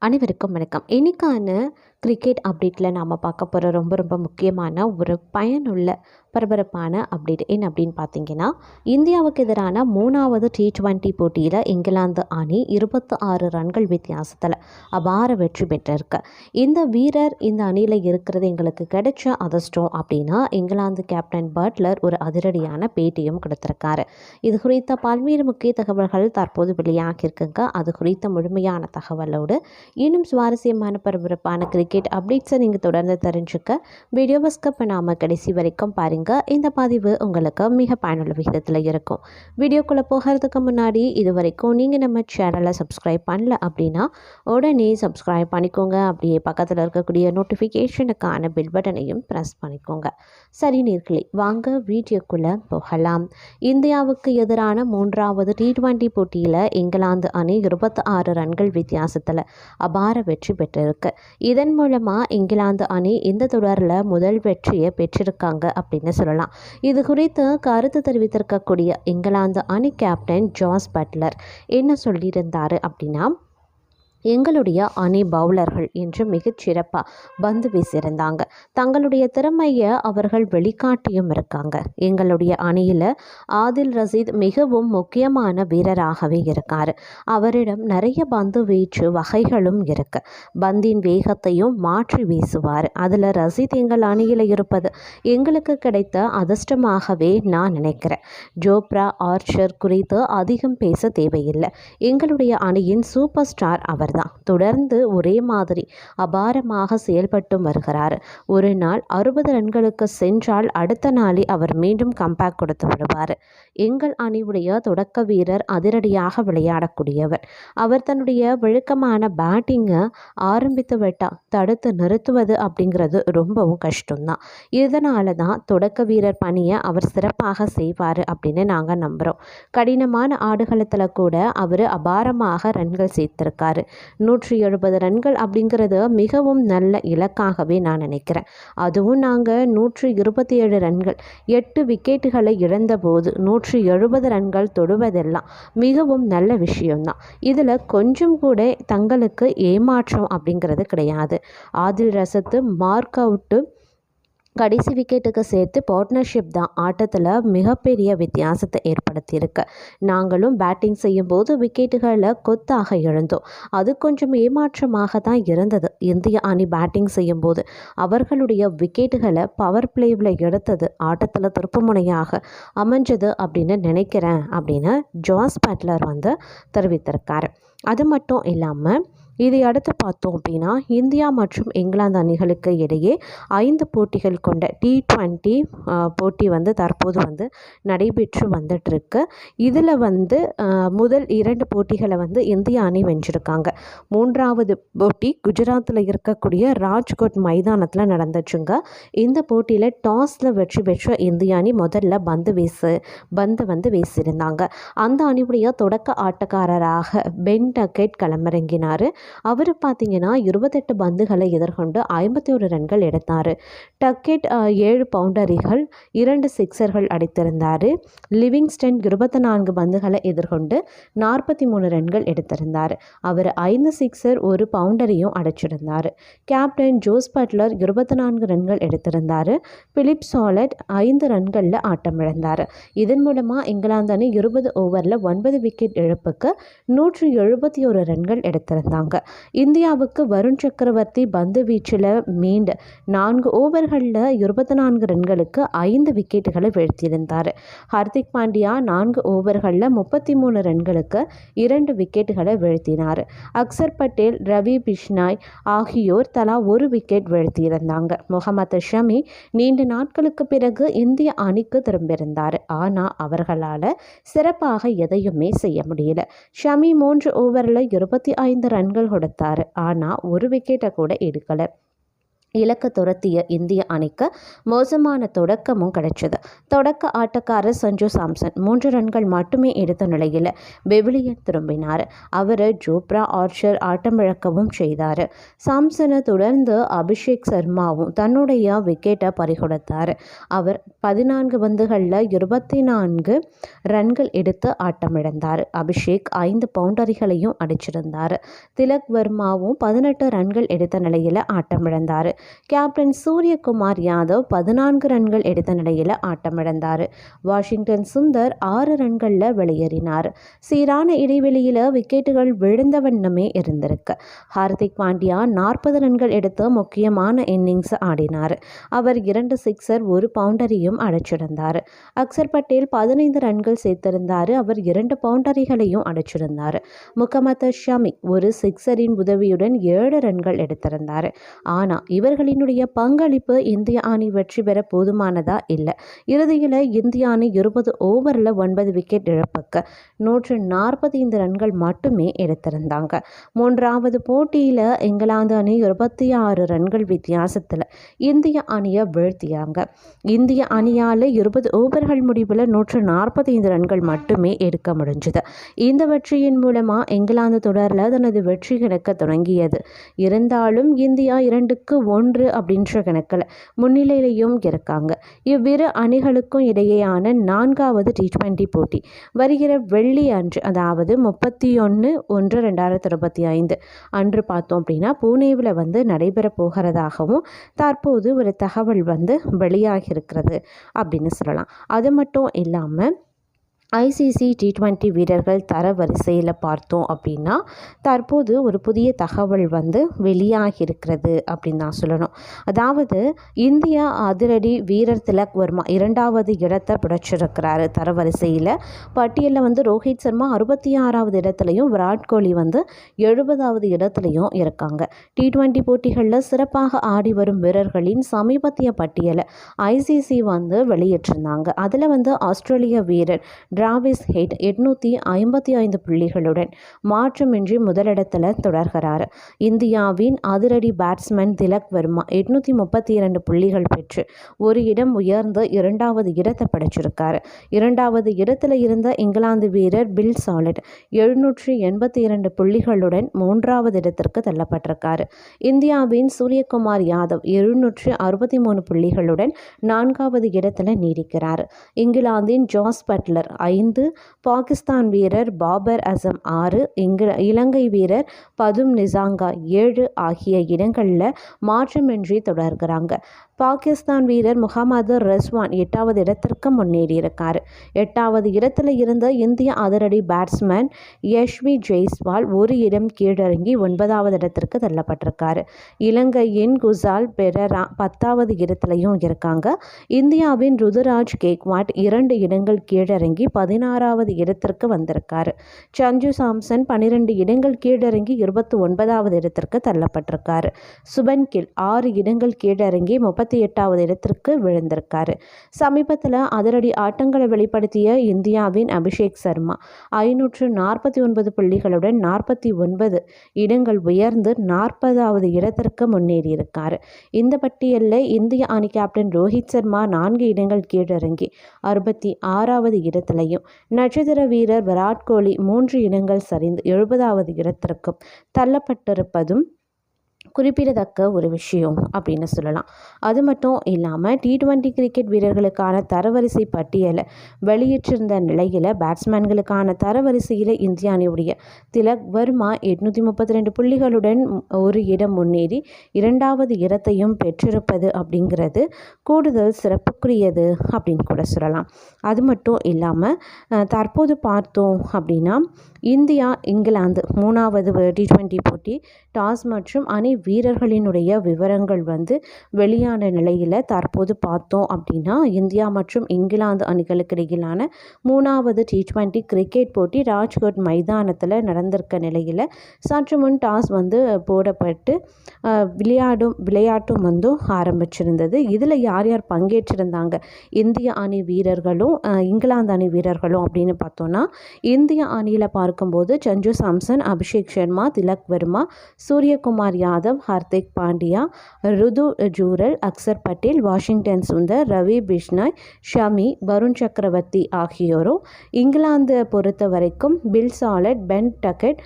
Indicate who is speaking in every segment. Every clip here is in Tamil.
Speaker 1: அனைவருக்கும் வணக்கம். இன்னைக்கான கிரிக்கெட் அப்டேட்டில் நாம் பார்க்க போகிற ரொம்ப ரொம்ப முக்கியமான ஒரு பயனுள்ள பரபரப்பான அப்டேட் என்ன அப்படின்னு பார்த்தீங்கன்னா, இந்தியாவுக்கு எதிரான 3வது T20 போட்டியில் இங்கிலாந்து அணி 26 ரன்கள் வித்தியாசத்தில் அபார வெற்றி பெற்றிருக்கு. இந்த வீரர் இந்த அணியில் இருக்கிறது எங்களுக்கு கிடைச்ச அதிர்ஷ்டம் அப்படின்னா இங்கிலாந்து கேப்டன் பட்லர் ஒரு அதிரடியான பேட்டியும் கொடுத்துருக்காரு. இது குறித்த பல்வேறு முக்கிய தகவல்கள் தற்போது வெளியாகியிருக்குங்க. அது குறித்த முழுமையான தகவலோடு இன்னும் சுவாரஸ்யமான பரபரப்பான கிரிக்கெட் அப்டேட்ஸை நீங்கள் தொடர்ந்து தெரிஞ்சுக்க வீடியோவை ஸ்கிப் பண்ணாமல் கடைசி வரைக்கும் பாருங்கள். இந்த பதிவு உங்களுக்கு மிக பயனுள்ள விகிதத்தில் இருக்கும். வீடியோக்குள்ளே போகிறதுக்கு முன்னாடி இது வரைக்கும் நீங்கள் நம்ம சேனலை சப்ஸ்கிரைப் பண்ணல அப்படின்னா உடனே சப்ஸ்கிரைப் பண்ணிக்கோங்க. அப்படியே பக்கத்தில் இருக்கக்கூடிய நோட்டிஃபிகேஷனுக்கான பெல் பட்டனையும் ப்ரெஸ் பண்ணிக்கோங்க. சரி நேர்களே, வாங்க வீடியோக்குள்ளே போகலாம். இந்தியாவுக்கு எதிரான 3வது T20 போட்டியில் இங்கிலாந்து அணி 26 ரன்கள் வித்தியாசத்தில் அபார வெற்றி பெற்றிருக்கு. இதன் மூலமாக இங்கிலாந்து அணி இந்த தொடரில் முதல் வெற்றியை பெற்றிருக்காங்க அப்படின்னு சொல்லலாம். இது குறித்து கருத்து தெரிவித்திருக்கக்கூடிய இங்கிலாந்து அணி கேப்டன் ஜாஸ் பட்லர் என்ன சொல்லியிருந்தார் அப்படின்னா, எங்களுடைய அணி பவுலர்கள் என்று மிகச்சிறப்பாக பந்து வீசியிருந்தாங்க. தங்களுடைய திறமையை அவர்கள் வெளிக்காட்டியும் இருக்காங்க. எங்களுடைய அணியில் ஆதில் ரசீத் மிகவும் முக்கியமான வீரராகவே இருக்கார். அவரிடம் நிறைய பந்து வீச்சு வகைகளும் இருக்கு. பந்தின் வேகத்தையும் மாற்றி வீசுவார். அதில் ரசீத் எங்கள் அணியில் இருப்பது எங்களுக்கு கிடைத்த அதிர்ஷ்டமாகவே நான் நினைக்கிறேன். ஜோப்ரா ஆர்ச்சர் குறித்து அதிகம் பேச தேவையில்லை. எங்களுடைய அணியின் சூப்பர் ஸ்டார் அவர் தான். தொடர்ந்து ஒரே மாதிரி அபாரமாக செயல்பட்டு வருகிறார். ஒரு நாள் 60 ரன்களுக்கு சென்றால் அடுத்த நாளே அவர் மீண்டும் கம்பேக் கொடுத்து விடுவார். எங்கள் அணியுடைய தொடக்க வீரர் அதிரடியாக விளையாடக்கூடியவர். அவர் தன்னுடைய வழக்கமான பேட்டிங்கை ஆரம்பித்து விட்டால் தடுத்து நிறுத்துவது அப்படிங்கிறது ரொம்பவும் கஷ்டம்தான். இதனால தான் தொடக்க வீரர் பணியை அவர் சிறப்பாக செய்வார் அப்படின்னு நாங்கள் நம்புகிறோம். கடினமான ஆடுகளத்தில் கூட அவர் அபாரமாக ரன்கள் சேர்த்திருக்காரு. 170 ரன்கள் அப்படிங்கிறது மிகவும் நல்ல இலக்காகவே நான் நினைக்கிறேன். அதுவும் நாங்கள் 127 ரன்கள் 8 விக்கெட்டுகளை இழந்தபோது 170 ரன்கள் தொடுவதெல்லாம் மிகவும் நல்ல விஷயம்தான். இதில் கொஞ்சம் கூட தங்களுக்கு ஏமாற்றம் அப்படிங்கிறது கிடையாது. ஆதில் ரசத்து மார்க் அவுட்டு கடைசி விக்கெட்டுக்கு சேர்த்து பார்ட்னர்ஷிப் தான் ஆட்டத்தில் மிகப்பெரிய வித்தியாசத்தை ஏற்படுத்தியிருக்கு. நாங்களும் பேட்டிங் செய்யும்போது விக்கெட்டுகளை கொத்தாக இழந்தோம். அது கொஞ்சம் ஏமாற்றமாக தான் இருந்தது. இந்திய அணி பேட்டிங் செய்யும்போது அவர்களுடைய விக்கெட்டுகளை பவர் பிளேவில் எடுத்தது ஆட்டத்தில் திருப்புமுனையாக அமைஞ்சது அப்படின்னு நினைக்கிறேன் அப்படின்னு ஜாஸ் பட்லர் தெரிவித்திருக்காரு. அது மட்டும் இல்லாமல் இதை அடுத்து பார்த்தோம் அப்படின்னா, இந்தியா மற்றும் இங்கிலாந்து அணிகளுக்கு இடையே 5 போட்டிகள் கொண்ட T20 போட்டி தற்போது நடைபெற்று வந்துட்டுருக்கு. இதில் முதல் 2 போட்டிகளை இந்திய அணி வென்றிருக்காங்க. 3வது போட்டி குஜராத்தில் இருக்கக்கூடிய ராஜ்கோட் மைதானத்தில் நடந்துச்சுங்க. இந்த போட்டியில் டாஸில் வெற்றி பெற்ற இந்திய அணி முதல்ல பந்து வீசியிருந்தாங்க. அந்த அணியுடைய தொடக்க ஆட்டக்காரராக பென் டக்கெட் களமிறங்கினார். அவர் பார்த்தீங்கன்னா 28 பந்துகளை எதிர்கொண்டு 51 ரன்கள் எடுத்தார். டக்கெட் 7 பவுண்டரிகள் 2 சிக்ஸர்கள் அடித்திருந்தார். லிவிங்ஸ்டன் 24 பந்துகளை எதிர்கொண்டு 43 ரன்கள் எடுத்திருந்தார். அவர் 5 சிக்ஸர் 1 பவுண்டரியும் அடிச்சிருந்தார். கேப்டன் ஜோஸ் பட்லர் 24 ரன்கள் எடுத்திருந்தார். Philip salad 5 ரன்களில் ஆட்டமிழந்தார். இதன் மூலமாக இங்கிலாந்து அணி 20 ஓவரில் 9 விக்கெட் இழப்புக்கு 171 ரன்கள் எடுத்திருந்தாங்க. இந்தியாவுக்கு வருண் சக்கரவர்த்தி பந்து வீச்சில் மீண்டு 4 ஓவர்களில் 24 ரன்களுக்கு 5 விக்கெட்டுகளை வீழ்த்தியிருந்தார். ஹர்திக் பாண்டியா 4 ஓவர்களில் 33 ரன்களுக்கு 2 விக்கெட்டுகளை வீழ்த்தினார். அக்சர் பட்டேல், ரவி பிஷ்னாய் ஆகியோர் தலா 1 விக்கெட் வீழ்த்தியிருந்தாங்க. முகமது ஷமி நீண்ட நாட்களுக்கு பிறகு இந்திய அணிக்கு திரும்பியிருந்தார். ஆனால் அவர்களால் சிறப்பாக எதையுமே செய்ய முடியல. ஷமி 3 ஓவரில் 25 ரன்கள் கொடுத்தார். ஆனால் 1 விக்கெட்டை கூட எடுக்கலை. இலக்க துரத்திய இந்திய அணிக்கு மோசமான தொடக்கமும் கிடைச்சது. தொடக்க ஆட்டக்காரர் சஞ்சு சாம்சன் 3 ரன்கள் மட்டுமே எடுத்த நிலையில் பெவிலியன் திரும்பினார். அவர் ஜோப்ரா ஆர்ச்சர் ஆட்டமிழக்கவும் செய்தார். சாம்சனை தொடர்ந்து அபிஷேக் சர்மாவும் தன்னுடைய விக்கெட்டை பறிகொடுத்தார். அவர் 14 பந்துகளில் 24 ரன்கள் எடுத்து ஆட்டமிழந்தார். அபிஷேக் 5 பவுண்டரிகளையும் அடிச்சிருந்தார். திலக் வர்மாவும் 18 ரன்கள் எடுத்த நிலையில் ஆட்டமிழந்தார். கேப்டன் சூரியகுமார் யாதவ் 14 ரன்கள் எடுத்த நிலையில் ஆட்டமிழந்தார். வாஷிங்டன் சுந்தர் 6 ரன்களில் வெளியேறினார். சீரான இடைவெளியில் விக்கெட்டுகள் விழுந்த வண்ணமே இருந்திருக்கு. ஹார்திக் பாண்டியா 40 ரன்கள் எடுத்து முக்கியமான இன்னிங்ஸ் ஆடினார். அவர் 2 சிக்ஸர் 1 பவுண்டரியும் அடிச்சிருந்தார். அக்சர் பட்டேல் 15 ரன்கள் சேர்த்திருந்தார். அவர் 2 பவுண்டரிகளையும் அடிச்சிருந்தார். முகமது ஷமி ஒரு சிக்ஸரின் உதவியுடன் 7 ரன்கள் எடுத்திருந்தார். ஆனால் இவர்களினுடைய பங்களிப்பு இந்திய அணி வெற்றி பெற போதுமானதா இல்லை. இறுதியில் இந்திய அணி 20 ஓவரில் 9 விக்கெட் இழப்புக்கு 145 ரன்கள் மட்டுமே எடுத்திருந்தாங்க. 3வது போட்டியில் இங்கிலாந்து அணி 26 ரன்கள் வித்தியாசத்தில் இந்திய அணியை வீழ்த்தியாங்க. இந்திய அணியால் 20 ஓவர்கள் முடிவில் 145 ரன்கள் மட்டுமே எடுக்க முடிஞ்சது. இந்த வெற்றியின் மூலமாக இங்கிலாந்து தொடரில் தனது வெற்றி கிடக்க தொடங்கியது. இருந்தாலும் இந்தியா 2-1 அப்படின்ற கணக்கில் முன்னிலையிலையும் இருக்காங்க. இவ்விரு அணிகளுக்கும் இடையேயான 4வது T20 போட்டி வருகிற வெள்ளி அன்று, அதாவது 31/1/2025 அன்று பார்த்தோம் அப்படின்னா புனேவில் நடைபெற போகிறதாகவும் தற்போது ஒரு தகவல் வெளியாகி இருக்கிறது அப்படின்னு சொல்லலாம். அது மட்டும் இல்லாமல் ICC T20 வீரர்கள் தரவரிசையில் பார்த்தோம் அப்படின்னா தற்போது ஒரு புதிய தகவல் வெளியாகி இருக்கிறது அப்படின்னு தான் சொல்லணும். அதாவது இந்தியா அதிரடி வீரர் திலக் வர்மா 2வது இடத்தை பிடிச்சிருக்கிறாரு தரவரிசையில். பட்டியலில் ரோஹித் சர்மா 66வது இடத்துலையும் விராட் கோலி 70வது இடத்துலையும் இருக்காங்க. T20 போட்டிகளில் சிறப்பாக ஆடி வரும் வீரர்களின் சமீபத்திய பட்டியலை ICC வெளியிட்டிருந்தாங்க. அதில் ஆஸ்திரேலிய வீரர் டிராவிஸ் ஹெட் 855 புள்ளிகளுடன் மாற்றமின்றி முதலிடத்தில் தொடர்கிறார். இந்தியாவின் அதிரடி பேட்ஸ்மேன் திலக் வர்மா 832 புள்ளிகள் பெற்று ஒரு இடம் உயர்ந்து 2வது இடத்தை பிடிச்சிருக்காரு. 2வது இடத்தில் இருந்த இங்கிலாந்து வீரர் பில் சாலிட் 782 புள்ளிகளுடன் 3வது இடத்திற்கு தள்ளப்பட்டிருக்காரு. இந்தியாவின் சூரியகுமார் யாதவ் 763 புள்ளிகளுடன் 4வது இடத்தில் நீடிக்கிறார். இங்கிலாந்தின் ஜாஸ் பட்லர் 5, பாகிஸ்தான் வீரர் பாபர் அசம் 6, இலங்கை வீரர் பதும் நிசாங்கா 7 ஆகிய இடங்களில் மாற்றமின்றி தொடர்கிறாங்க. பாகிஸ்தான் வீரர் முகமது ரெஸ்வான் 8வது இடத்திற்கு முன்னேறியிருக்கார். 8வது இடத்தில் இருந்த இந்திய அதிரடி பேட்ஸ்மேன் யஷ்வி ஜெய்ஸ்வால் ஒரு இடம் கீழிறங்கி 9வது இடத்திற்கு தள்ளப்பட்டிருக்காரு. இலங்கையின் குசால் பெரரா 10வது இடத்துலையும் இருக்காங்க. இந்தியாவின் ருதுராஜ் கேக்வாட் 2 இடங்கள் கீழிறங்கி 16வது இடத்திற்கு வந்திருக்காரு. சஞ்சு சாம்சன் 12 இடங்கள் கீழிறங்கி 29வது இடத்திற்கு தள்ளப்பட்டிருக்காரு. சுபன் கில் 6 இடங்கள் கீழிறங்கி 38வது இடத்திற்கு விழுந்திருக்காரு. சமீபத்தில் அதிரடி ஆட்டங்களை வெளிப்படுத்திய இந்தியாவின் அபிஷேக் சர்மா 549 புள்ளிகளுடன் 49 இடங்கள் உயர்ந்து 40வது இடத்திற்கு முன்னேறியிருக்காரு. இந்த பட்டியலில் இந்திய அணி கேப்டன் ரோஹித் சர்மா 4 இடங்கள் கீழிறங்கி 66வது இடத்திலையும், நட்சத்திர வீரர் விராட் கோலி 3 இடங்கள் சரிந்து 70வது இடத்திற்கும் தள்ளப்பட்டிருப்பதும் குறிப்பிடத்தக்க ஒரு விஷயம் அப்படின்னு சொல்லலாம். அது மட்டும் இல்லாமல் T20 கிரிக்கெட் வீரர்களுக்கான தரவரிசை பட்டியலை வெளியிட்டிருந்த நிலையில் பேட்ஸ்மேன்களுக்கான தரவரிசையில் இந்திய அணியுடைய திலக் வர்மா 832 புள்ளிகளுடன் ஒரு இடம் முன்னேறி 2வது இடத்தையும் பெற்றிருப்பது அப்படிங்கிறது கூடுதல் சிறப்புக்குரியது அப்படின்னு கூட சொல்லலாம். அது மட்டும் இல்லாமல் தற்போது பார்த்தோம் அப்படின்னா இந்தியா இங்கிலாந்து 3வது T20 போட்டி டாஸ் மற்றும் அணி வீரர்களினுடைய விவரங்கள் வெளியான நிலையில் தற்போது பார்த்தோம் அப்படின்னா இந்தியா மற்றும் இங்கிலாந்து அணிகளுக்கு இடையிலான 3வது T20 கிரிக்கெட் போட்டி ராஜ்கோட் மைதானத்தில் நடந்திருக்க நிலையில் சற்று முன் டாஸ் போடப்பட்டு விளையாட்டும் ஆரம்பிச்சிருந்தது. இதில் யார் யார் பங்கேற்றிருந்தாங்க இந்திய அணி வீரர்களும் இங்கிலாந்து அணி வீரர்களும் அப்படின்னு பார்த்தோன்னா இந்திய அணியில் பார்க்க பார்க்கும்போது சஞ்சு சாம்சன், அபிஷேக் சர்மா, திலக் வர்மா, சூரியகுமார் யாதவ், ஹார்திக் பாண்டியா, ருது ஜூரல், அக்சர் பட்டேல், வாஷிங்டன் சுந்தர், ரவி பிஷ்னாய், ஷமி, வருண் சக்கரவர்த்தி ஆகியோரும். இங்கிலாந்து பொறுத்த வரைக்கும் Phil Salt, Ben Duckett,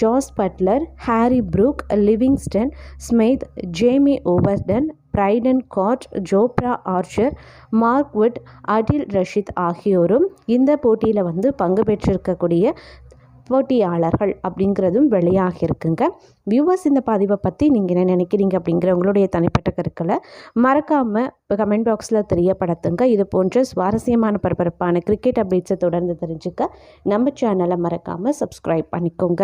Speaker 1: Jos Buttler, Harry Brook, Livingstone, Smith, Jamie Overton, Brydon காட், Jofra Archer, Mark Wood, Adil Rashid ஆகியோரும் இந்த போட்டியில் பங்கு பெற்றிருக்கக்கூடிய போட்டியாளர்கள் அப்படிங்கிறதும் வெளியாகிருக்குங்க. வியூவர்ஸ், இந்த பதிவை பற்றி நீங்கள் என்ன நினைக்கிறீங்க அப்படிங்கிற உங்களுடைய தனிப்பட்ட கருக்களை மறக்காமல் கமெண்ட் பாக்ஸில் தெரியப்படுத்துங்க. இது போன்ற சுவாரஸ்யமான பரபரப்பான கிரிக்கெட் அப்டேட்ஸை தொடர்ந்து தெரிஞ்சுக்க நம்ம சேனலை மறக்காமல் சப்ஸ்கிரைப் பண்ணிக்கோங்க.